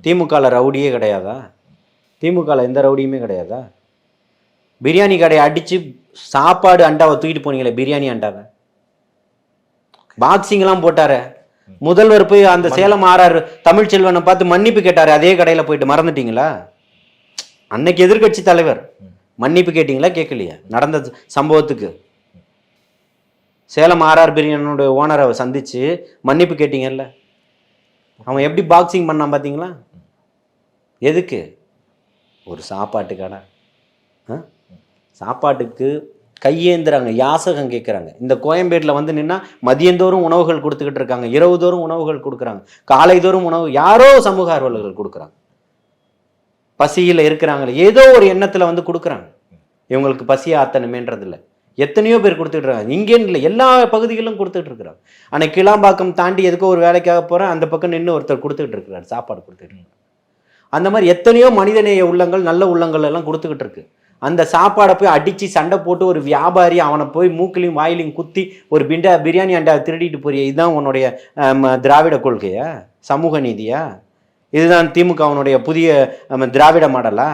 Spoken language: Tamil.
திமுகவில் ரவுடியே கிடையாதா? திமுகவில் எந்த ரவுடியுமே கிடையாதா? பிரியாணி கடையை அடித்து சாப்பாடு அண்டாவை தூக்கிட்டு போனீங்களே, பிரியாணி அண்டாவை பாக்ஸிங்லாம் போட்டார. முதல்வர் போய் அந்த சேலம் ஆறாரு தமிழ்ச்செல்வனை பார்த்து மன்னிப்பு கேட்டாரு அதே கடையில் போயிட்டு, மறந்துட்டீங்களா? அன்னைக்கு எதிர்கட்சி தலைவர் மன்னிப்பு கேட்டீங்களா? கேட்கலையா? நடந்த சம்பவத்துக்கு சேலம் ஆர்ஆர் பிரியாணியோட ஓனரை சந்திச்சு மன்னிப்பு கேட்டீங்கல்ல? அவன் எப்படி பாக்ஸிங் பண்ணான் பார்த்தீங்களா? எதுக்கு? ஒரு சாப்பாட்டு கடை. சாப்பாட்டுக்கு கையேந்துறாங்க, யாசகம் கேட்குறாங்க. இந்த கோயம்பேட்டில் வந்து நின்னா மதியந்தோறும் உணவுகள் கொடுத்துக்கிட்டு இருக்காங்க, இரவு தோறும் உணவுகள் கொடுக்குறாங்க, காலை தோறும் உணவு யாரோ சமூக ஆர்வலர்கள் கொடுக்குறாங்க. பசியில் இருக்கிறாங்களே ஏதோ ஒரு எண்ணத்தில் வந்து கொடுக்குறாங்க. இவங்களுக்கு பசியை ஆத்தணுமேன்றதில்லை. எத்தனையோ பேர் கொடுத்துட்டு இருக்காங்க. இங்கேன்னு இல்லை, எல்லா பகுதிகளிலும் கொடுத்துட்டு இருக்கிறாங்க. ஆனால் கிளாம்பாக்கம் தாண்டி எதுக்கோ ஒரு வேலைக்காக போகிறேன், அந்த பக்கம் நின்று ஒருத்தர் கொடுத்துக்கிட்டு இருக்கிறார், சாப்பாடு கொடுத்துட்டு இருக்காரு. அந்த மாதிரி எத்தனையோ மனிதநேய உள்ளங்கள், நல்ல உள்ளங்கள் எல்லாம் கொடுத்துக்கிட்டு இருக்கு. அந்த சாப்பாடை போய் அடித்து சண்டை போட்டு ஒரு வியாபாரி அவனை போய் மூக்கிலையும் வாயிலையும் குத்தி ஒரு பிரியாணி அண்டா திருடிட்டு போறிய, இதுதான் உன்னுடைய திராவிட கொள்கையா? சமூக நீதியா? இதுதான் திமுகவனுடைய புதிய திராவிட மாடலா?